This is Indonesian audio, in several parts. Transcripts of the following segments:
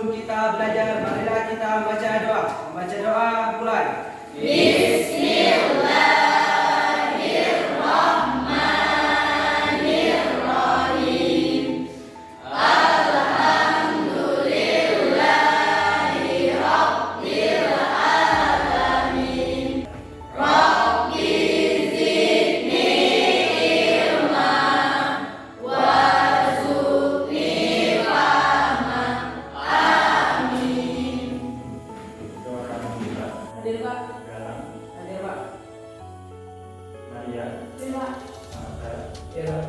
sebelum kita belajar, marilah kita membaca doa. Membaca doa mulai. Hadir Pak. Hadir Pak. Maria, Hadir Pak. Marta, Hadir Pak.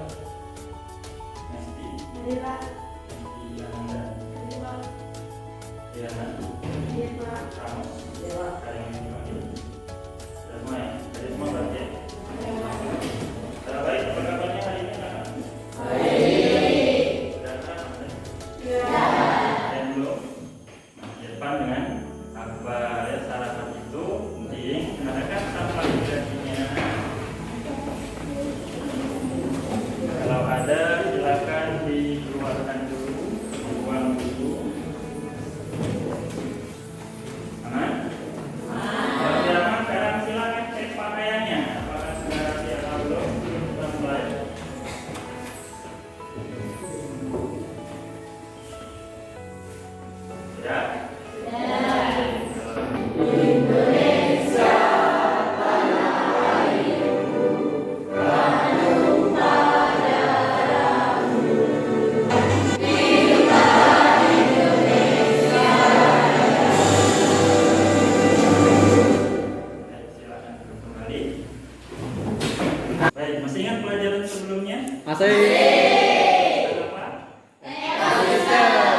Nesti, Hadir Pak. Nesti Ananda, Hadir Pak. Diana, Hadir Pak. Ramos, Hadir Pak. Karim dipanggil. Sudah semua ya? Dari semua berarti ya? Sudah baik, apa kabarnya hari ini anak? Baik. Sudah pernah? Ya. Dan belum? Nah, di depan dengan apa ya sarapan itu penting, mengatakan apa durasinya. Kalau ada silakan dikeluarkan dulu, buang dulu. Aman? Kalau tidak aman, sekarang silakan cek pakaiannya. Apakah sudah siap atau belum? Sebelum kita mulai. Sudah? Silakan duduk kembali. Baik, masih ingat pelajaran sebelumnya? Masih. Tentang apa?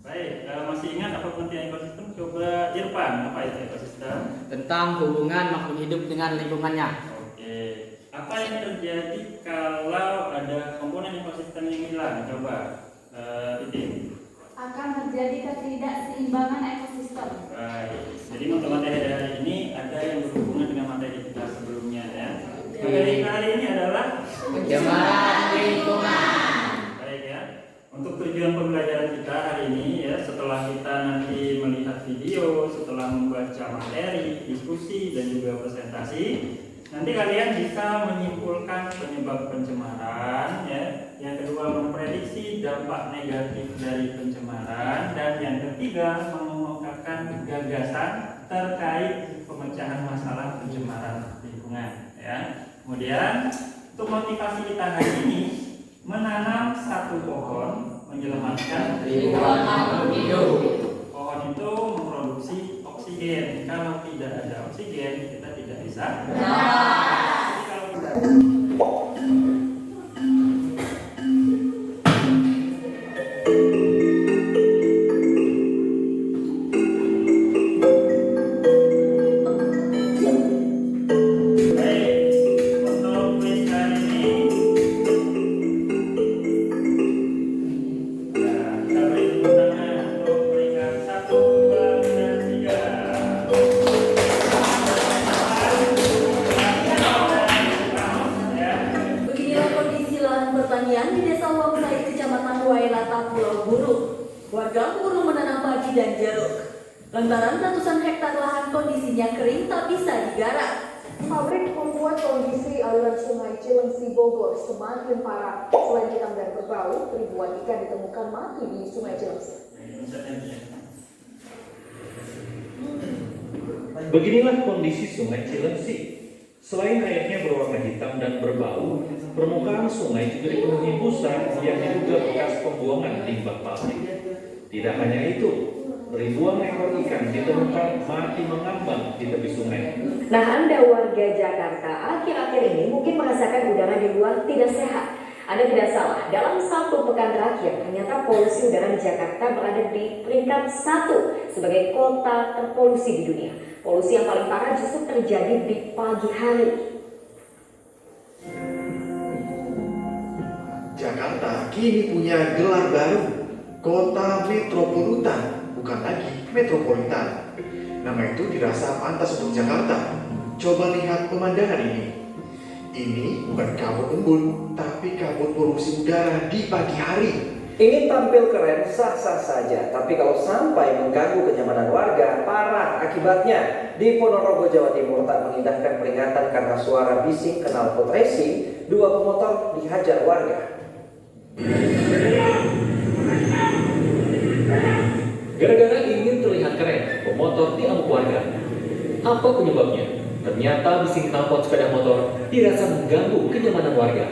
Baik, kalau masih ingat apa pentingnya ekosistem, coba Irfan, apa itu ekosistem? Tentang hubungan makhluk hidup dengan lingkungannya. Oke, apa yang terjadi kalau ada komponen ekosistem yang hilang? Coba, Titin. Akan terjadi ketidakseimbangan ekosistem. Baik, jadi untuk materi hari ini ada yang berhubungan dengan materi kita sebelumnya ya. Materi kita hari ini adalah Pencemaran lingkungan. baik ya. Untuk tujuan pembelajaran kita hari ini ya, setelah kita nanti melihat video, setelah membaca materi, diskusi dan juga presentasi, nanti kalian bisa menyimpulkan penyebab pencemaran ya. Yang kedua memprediksi dampak negatif dari pencemaran dan yang ketiga mengemukakan gagasan terkait pemecahan masalah pencemaran lingkungan ya. Kemudian untuk motivasi kita hari ini menanam satu pohon menyelamatkan Ribuan makhluk hidup. Pohon itu memproduksi oksigen. Kalau tidak ada oksigen, kita tidak bisa. Jadi kalau tidak baik, untuk kuis kali ini ya, kita beri tepuk tangan untuk peringkat 1, 2, dan 3. Beginilah kondisi lahan pertanian di Desa Wangsai, Kecamatan Wailata, Pulau Buru. Warga Buru menanam padi dan jeruk. Lantaran ratusan hektar lahan kondisinya kering tak bisa digarap. Pabrik membuat kondisi aliran sungai Cilengsi Bogor semakin parah. Selain hitam dan berbau, ribuan ikan ditemukan mati di sungai Cilengsi. Beginilah kondisi Sungai Cilengsi. Selain airnya berwarna hitam dan berbau, permukaan sungai juga dipenuhi busa yang diduga bekas pembuangan limbah pabrik. Tidak hanya itu, ribuan ekor ikan ditemukan mati mengambang di tepi sungai. Nah, Anda warga Jakarta akhir-akhir ini mungkin merasakan udara di luar tidak sehat. Anda tidak salah, dalam satu pekan terakhir, ternyata polusi udara di Jakarta berada di peringkat 1 sebagai kota terpolusi di dunia. Polusi yang paling parah justru terjadi di pagi hari. Jakarta kini punya gelar baru, kota metropolitan, bukan lagi metropolitan. Nama itu dirasa pantas untuk Jakarta. Coba lihat pemandangan ini. Ini bukan kabut embun, tapi kabut polusi udara di pagi hari. Ingin tampil keren sah-sah saja, tapi kalau sampai mengganggu kenyamanan warga, parah akibatnya. Di Ponorogo, Jawa Timur tak mengindahkan peringatan karena suara bising knalpot racing, 2 pemotor dihajar warga. Gara-gara ingin terlihat keren, pemotor diamuk warga. Apa penyebabnya? Ternyata bising knalpot sepeda motor dirasa mengganggu kenyamanan warga.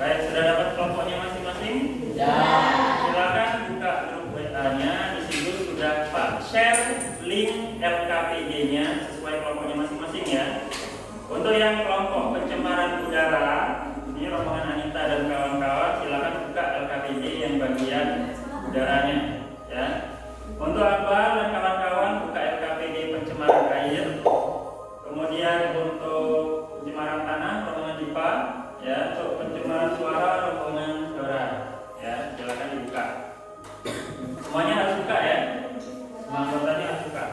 Baik, sudah dapat kelompoknya masing-masing? Ya. Silakan buka grup WA-nya. Di situ sudah Pak share link LKPD-nya sesuai kelompoknya masing-masing ya. Untuk yang kelompok pencemaran udara, ini rombongan Anita dan kawan-kawan, silakan buka LKPD yang bagian udaranya ya. Untuk Akbar dan kawan-kawan buka LKPD pencemaran air. Kemudian untuk pencemaran tanah rombongan Dipa. Ya, untuk pencemaran suara rombongan Dora. Ya, silakan dibuka. Semuanya harus buka ya. Semua anggotanya harus buka.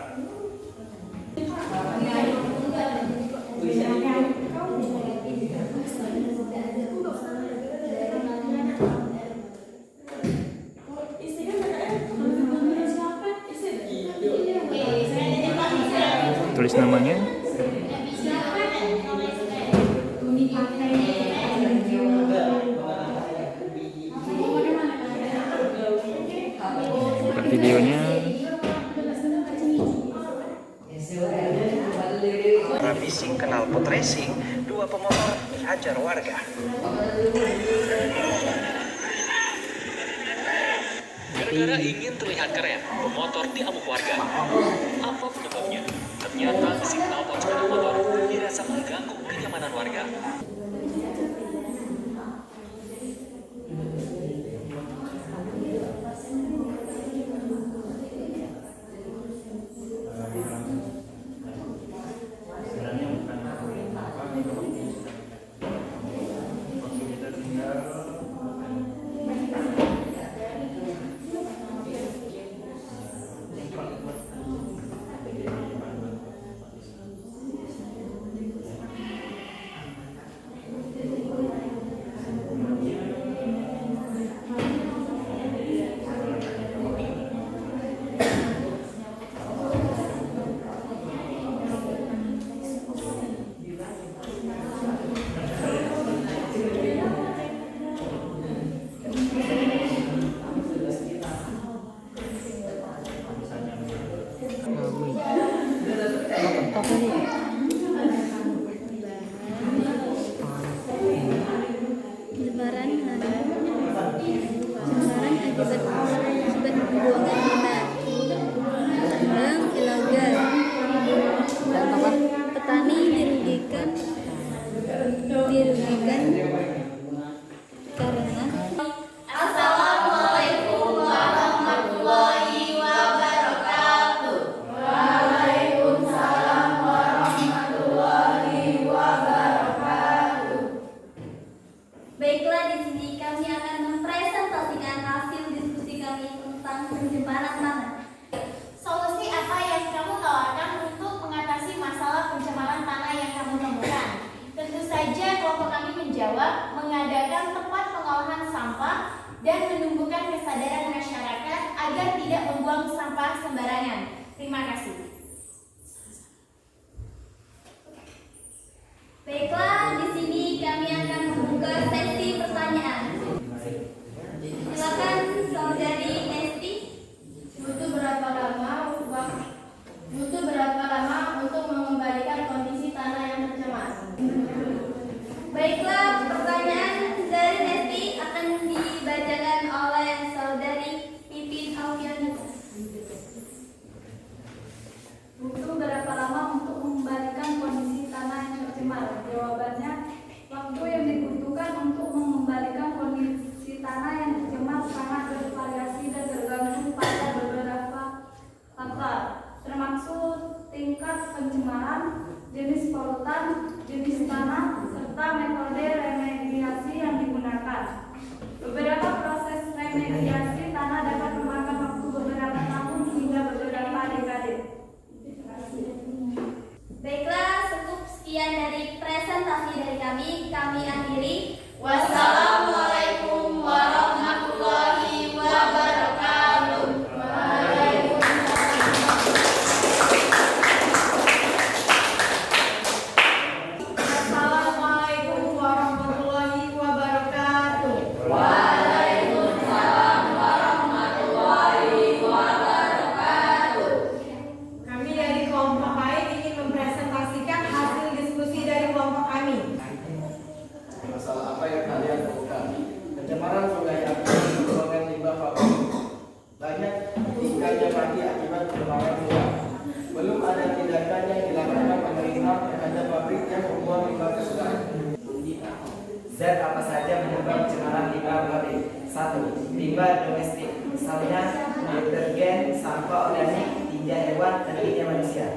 Tulis namanya. Videonya. Bising knalpot racing, 2 pemotor dihajar warga. Gara-gara ingin terlihat keren, pemotor diamuk warga. Apa penyebabnya? Ternyata bising knalpot sepeda motor dirasa mengganggu kenyamanan warga. Baiklah, di sini kami akan membuka sesi pertanyaan. Silakan saudari Esti. Butuh berapa lama untuk mengembalikan kondisi tanah yang tercemar? Baiklah, pertanyaan dari Esti akan dibacakan oleh saudari Pipin Alfiani. Butuh berapa lama untuk mengembalikan kondisi tanah yang tercemar? Jawabannya, waktu yang dibutuhkan untuk mengembalikan kondisi tanah yang tercemar sangat bervariasi dan tergantung pada beberapa faktor, termasuk tingkat pencemaran, jenis polutan, jenis tanah, serta metode remediasi yang digunakan. Beberapa proses remediasi tanah dapat memakan waktu beberapa tahun hingga beberapa dekade. Baiklah, cukup sekian dari presentasi dari kami akhiri. Wassalamualaikum warahmatullahi wabarakatuh. Assalamualaikum warahmatullahi wabarakatuh. Waalaikumsalam warahmatullahi wabarakatuh. Kami dari kelompok lain ingin mempresentasikan hasil diskusi dari kelompok kami. Masalah apa yang kalian temukan? Pencemaran sungai akibat pembuangan limbah pabrik. Banyak ikannya mati akibat pencemaran sungai. Belum ada tindakan yang dilakukan pemerintah terhadap pabrik yang membuang limbah ke sungai. Zat apa saja penyebab pencemaran limbah pabrik? 1. Limbah domestik, misalnya detergen, sampah organik, tinja hewan, dan tinja manusia.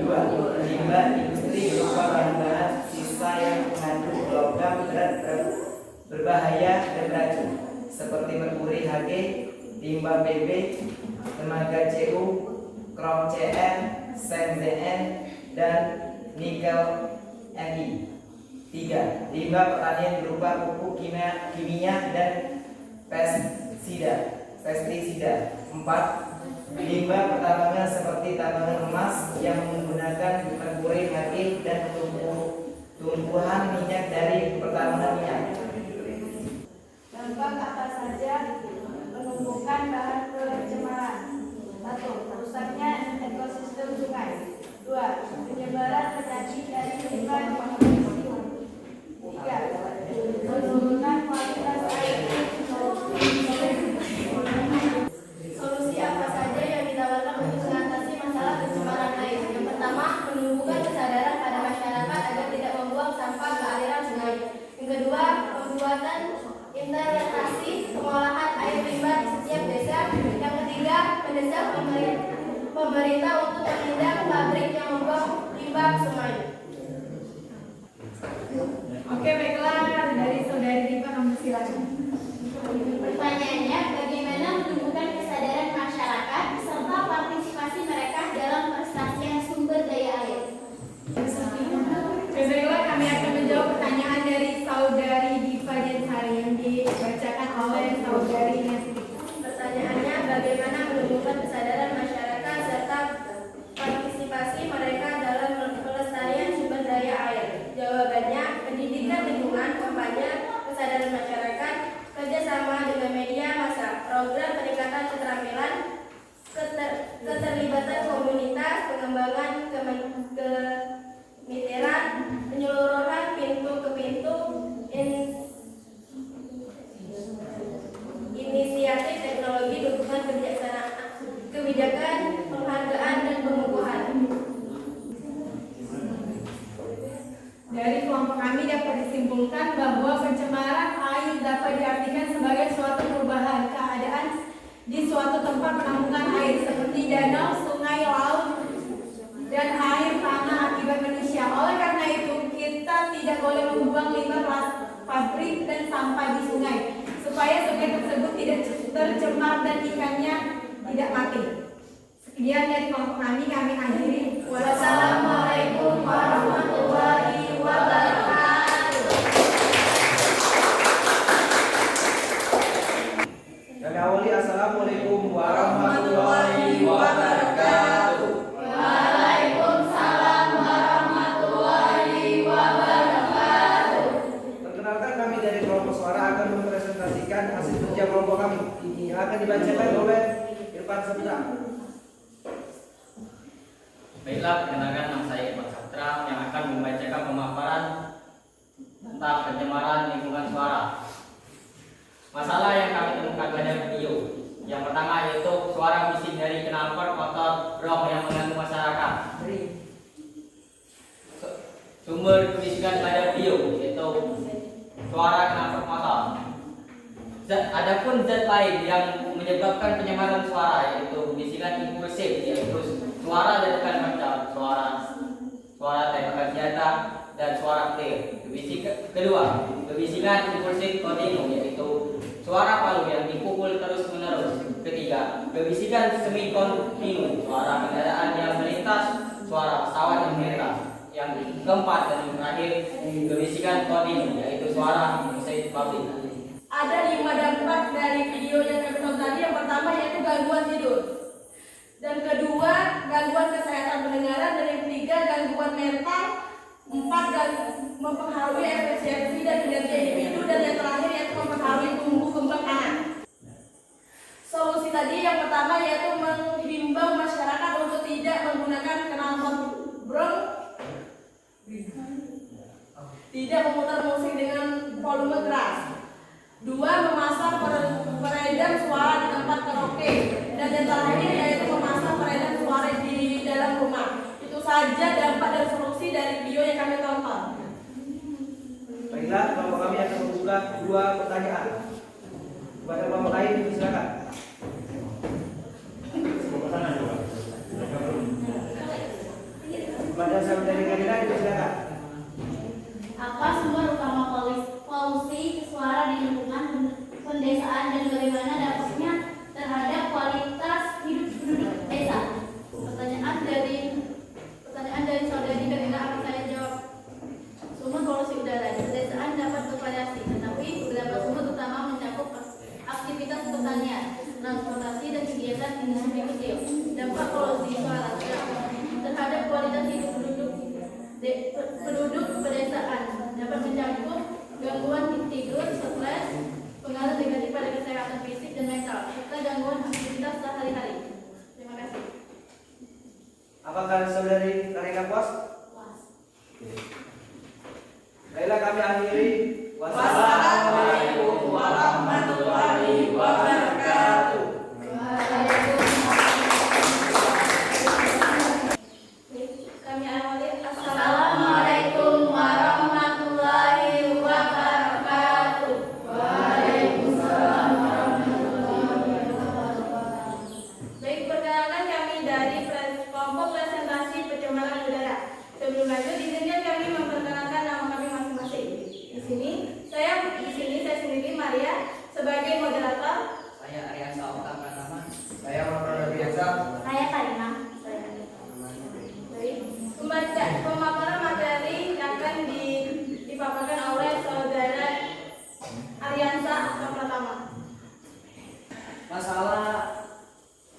2. Limbah industri berupa bahan-bahan sisa yang mengandung logam berat berbahaya dan beracun seperti merkuri Hg, limbah BB, tenaga Cu, krom Cn, sen Zn, dan nikel Ni. 3. Limbah pertanian berupa pupuk kimia dan pestisida. 4. Limbah pertambangan seperti tambangan emas yang menggunakan merkuri Hg dan tumbuhan minyak dari pertambangan minyak. Dampak apa saja penumpukan bahan pencemaran? 1. Rusaknya ekosistem sungai. 2. Penyebaran penyakit dari limbah yang mengandung. 3. Penurunan kualitas air. Solusi apa saja yang ditawarkan untuk mengatasi masalah pencemaran air? Yang pertama, menumbuhkan kesadaran pada masyarakat agar tidak membuang sampah ke aliran sungai. Yang kedua, pembuatan integrasi pengolahan air limbah di setiap desa. Yang ketiga, mendesak pemerintah untuk menindak pabrik yang membuang limbah ke sungai. Oke, baiklah, dari saudari Diva kamu silakan. Pertanyaannya, bagaimana menumbuhkan kesadaran masyarakat serta partisipasi mereka dalam pelestarian sumber daya air? Baiklah, kami akan menjawab pertanyaan dari saudari Diva Jensari yang dibacakan oleh saudari Nesti. Pertanyaannya, bagaimana menumbuhkan kesadaran masyarakat serta partisipasi mereka dalam pelestarian sumber daya air? Jawabannya, pendidikan lingkungan, kampanye, kesadaran masyarakat, kerjasama dengan media massa, program peningkatan keterampilan, keterlibatan komunitas, pengembangan kemiteran, penyeluruhan pintu ke pintu, inisiatif teknologi, dukungan kebijakan, penghargaan, dan pengukuhan. Dari kelompok kami dapat disimpulkan bahwa pencemaran air dapat diartikan sebagai suatu perubahan keadaan di suatu tempat penampungan air seperti danau, sungai, laut, dan air tanah akibat manusia. Oleh karena itu, kita tidak boleh membuang limbah pabrik dan sampah di sungai supaya sungai tersebut tidak tercemar dan ikannya tidak mati. Sekian dari kelompok kami akhiri. Wassalamualaikum warahmatullahi wabarakatuh. Kami awali assalamualaikum warahmatullahi wabarakatuh. Waalaikumsalam warahmatullahi wabarakatuh. Suara akan mempresentasikan hasil kerja kelompok kami yang akan dibacakan oleh Irfan Saputra. Baiklah, perkenalkan nama saya Irfan Saputra yang akan membacakan pemaparan tentang pencemaran lingkungan suara. Masalah yang kami temukan pada video yang pertama yaitu suara bising dari knalpot motor brong yang mengganggu masyarakat. Sumber kebisikan pada video yaitu suara knalpot motor. Adapun zat lain yang menyebabkan pencemaran suara yaitu bisikan impulsif, yaitu suara ledakan macam suara tembakan senjata dan suara petir. Kebisikan impulsif kontinu yaitu suara palu yang dipukul terus menerus. Ketiga, kebisikan semi kontinu, suara kendaraan yang melintas, suara pesawat yang melintas. Yang keempat dan yang terakhir, kebisikan kontinu yaitu suara musik pabrik. Ada 5 dampak dari video yang kami tonton tadi. Yang pertama yaitu gangguan tidur, dan kedua gangguan kesehatan pendengaran, dan yang ketiga gangguan mental, 4 mempengaruhi efisiensi dan kinerja individu, dan yang terakhir yaitu mempengaruhi tumbuh kembang anak. Solusi tadi yang pertama yaitu menghimbau masyarakat untuk tidak menggunakan knalpot brong, tidak memutar musik dengan volume keras. 2. Memasang peredam suara di tempat karaoke, dan yang terakhir yaitu memasang peredam suara di dalam rumah. Itu saja dampak dan solusi dari video yang kami tonton. Baiklah, kelompok kami akan membuka 2 pertanyaan. Kepada kelompok lain, silakan. Kepada saudari Karina, silakan. Apa sumber utama polusi suara di lingkungan pendesaan dan bagaimana dampaknya terhadap kualitas hidup penduduk desa? Pertanyaan dari saudari Karina akan saya jawab. Sumber polusi udara di pedesaan dapat bervariasi, tetapi beberapa sumber utama mencakup aktivitas pertanian, transportasi, dan kegiatan industri kecil. Dampak polusi suara terhadap kualitas hidup penduduk pedesaan dapat mencakup gangguan tidur, stres, pengaruh negatif pada kesehatan fisik dan mental, serta gangguan aktivitas sehari-hari. Terima kasih. Apakah saudari Karina puas? Puas. Baiklah, kami akhiri. Wassalamualaikum warahmatullahi wabarakatuh. Kami awali. Assalamualaikum warahmatullahi wabarakatuh. Waalaikumsalam warahmatullahi wabarakatuh. Baik, perkenalkan kami dari kelompok presentasi pencemaran udara. Sebelum lanjut, izinkan kami memperkenalkan nama kami masing-masing. Di sini saya sendiri Maria sebagai moderator. Saya Ariansa Okta Pratama. Saya Muhammad Biasa. Saya Karina. Pemaparan materi akan dipaparkan oleh saudara Ariansa Okta Pratama. Masalah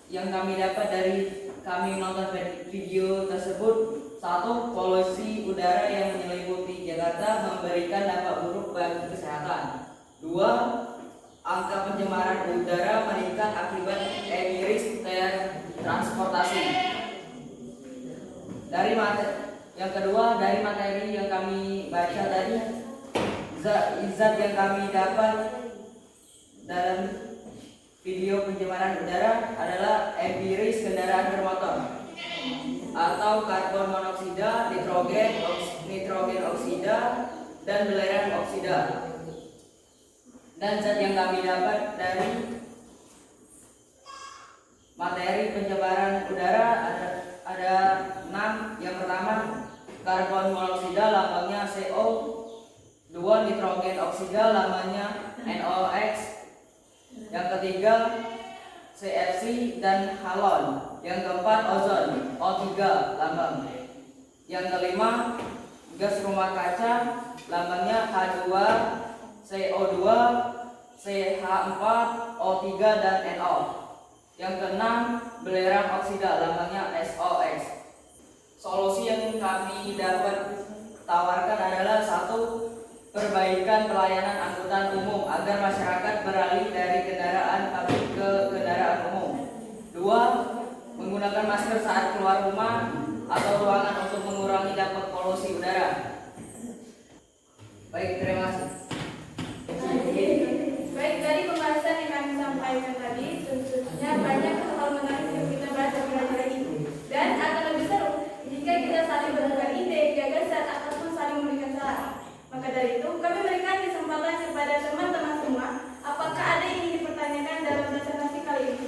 yang kami dapat dari kami menonton video tersebut: 1. Polusi udara yang menyelimuti Jakarta memberikan dampak buruk bagi kesehatan. 2. Angka pencemaran udara meningkat akibat emisi transportasi. Yang kedua, dari materi yang kami baca tadi, zat yang kami dapat dalam video pencemaran udara adalah empiris kendaraan bermotor atau karbon monoksida, nitrogen oksida, dan belerang oksida. Dan zat yang kami dapat dari materi pencemaran udara ada 6. Yang pertama, karbon monoksida lambangnya CO, 2. Nitrogen oksida lambangnya NOx, yang ketiga CFC dan halon, yang keempat ozon O3 lambang, yang kelima gas rumah kaca lambangnya H2, CO2, CH4, O3 dan NO, yang keenam belerang oksida lambangnya SOX. Solusi yang kami dapat tawarkan adalah: 1. perbaikan pelayanan angkutan umum agar masyarakat beralih dari kendaraan publik ke kendaraan umum. 2. Menggunakan masker saat keluar rumah atau ruangan untuk mengurangi dampak polusi udara. Baik, terima kasih. Baik, dari pembahasan yang kami sampaikan tadi, tentunya banyak hal menarik yang kita bahas di pelajaran ini. Dan akan lebih seru jika kita saling bertukar ide, gagasan, ataupun saling memberikan saran. Maka dari itu, kami berikan kesempatan kepada teman-teman semua, apakah ada yang ingin dipertanyakan dalam presentasi kali ini?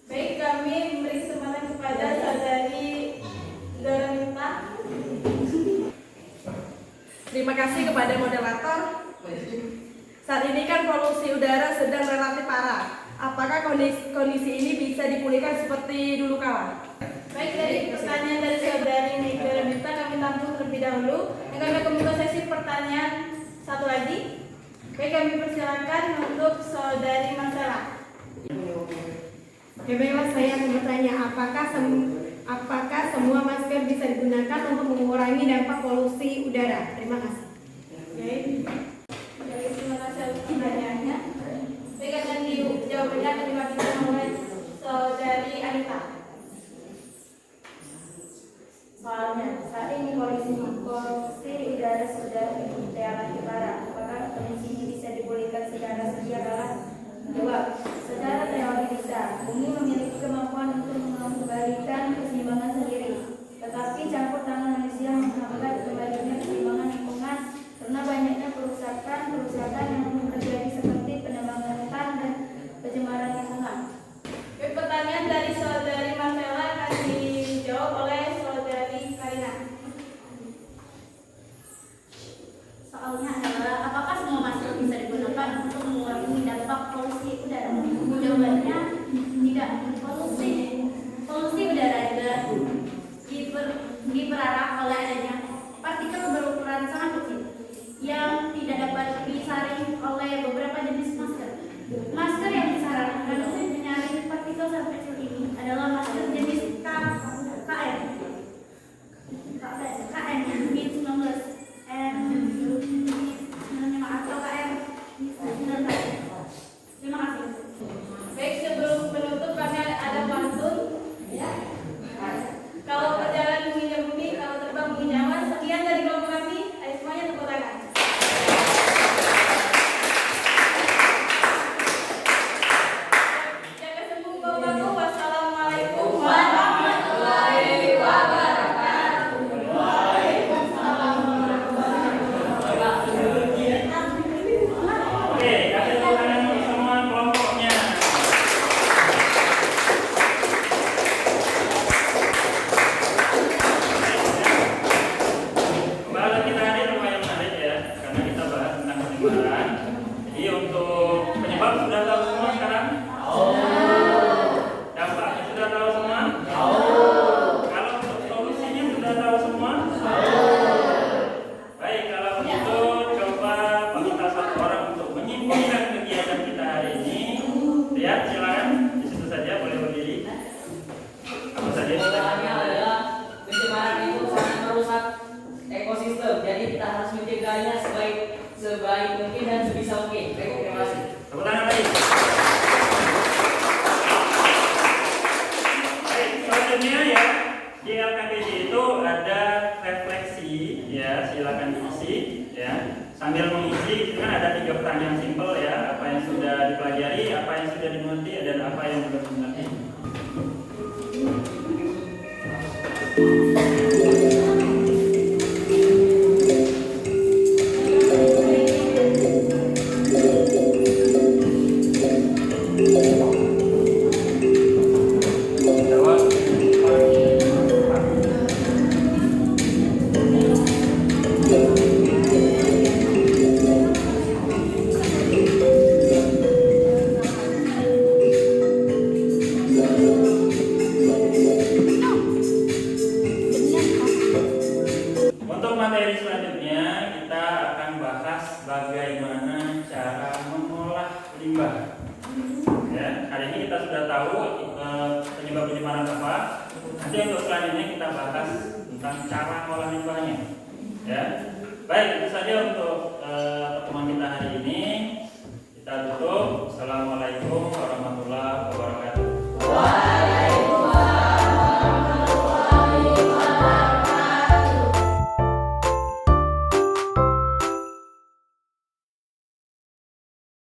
Baik, kami memberi kesempatan kepada saudari Doronita. Terima kasih kepada moderator. Saat ini kan polusi udara sedang relatif parah. Apakah kondisi ini bisa dipulihkan seperti dulu kala? Baik, dari pertanyaan dari saudari Doronita kami tampung terlebih dahulu. Dan kami akan membuka sesi pertanyaan satu lagi. Baik, kami persilakan untuk saudari Marcella. Ya baiklah, saya akan bertanya, apakah semua masker bisa digunakan untuk mengurangi dampak polusi udara? Terima kasih. Baik, terima kasih atas pertanyaannya. Baik, akan dijawabnya akan diwakilkan oleh saudari Anita. Soalnya, saat ini polusi udara sudah relatif parah. Apakah kondisi ini bisa dipulihkan secara sedia kala? 2. Secara teori bisa. Bumi memiliki kemampuan untuk mengembalikan keseimbangan sendiri. Tetapi campur tangan manusia menghambat kembalinya keseimbangan lingkungan karena banyaknya kerusakan yang terjadi seperti penambangan hutan dan pencemaran lingkungan. Baik, pertanyaan dari saudari Marcella akan dijawab oleh saudari Karina. Soalnya adalah apakah semua masker bisa digunakan untuk mengurangi dampak polusi udara? Jawabannya tidak. Polusi udara adalah diperarak oleh adanya partikel berukuran sangat kecil yang tidak dapat disaring oleh beberapa jenis masker. Masker yang disarankan untuk menyaring partikel sangat kecil ini adalah masker jenis KN B19 atau KN. Terima kasih. Baik, sebelum penutup kami ada pantun. Kalau berjalan menginjak bumi, kalau terbang menginjak awan. Sekian dari kelompok kami. Ayo semuanya tepuk tangan. Jaga sembung bau baku. Wassalamualaikum warahmatullahi wabarakatuh. Waalaikumsalam warahmatullahi wabarakatuh. Oke, kasih tepuk tangan untuk semua kelompoknya. Pembahasan kita hari ini lumayan menarik ya, karena kita bahas tentang penyebaran. Jadi untuk penyebab sudah tahu semua sekarang? Dampaknya sudah tahu semua? Kalau untuk solusinya sudah tahu semua? Baik, kalau begitu coba meminta satu orang untuk menyimpulkan kegiatan kita hari ini. Lihat, silakan di situ saja, boleh berdiri. Apa saja kita? Soalnya adalah pencemaran itu sangat merusak ekosistem. Jadi kita harus mencegahnya sebaik mungkin dan sebisa mungkin. Baik, terima kasih. Tepuk tangan lagi. Baik, selanjutnya ya, di LKPJ itu ada refleksi ya, silakan diisi ya. Sambil mengisi itu kan ada 3 pertanyaan simpel ya, apa yang sudah dipelajari, apa yang sudah dimengerti, dan apa yang belum dimengerti. Untuk materi selanjutnya kita akan bahas bagaimana cara mengolah limbah. Ya, hari ini kita sudah tahu penyebab pencemaran apa. Nanti untuk selanjutnya kita bahas tentang cara ngolah limbahnya. Ya, baik, itu saja untuk pertemuan kita hari ini. Kita tutup. Assalamualaikum warahmatullahi wabarakatuh.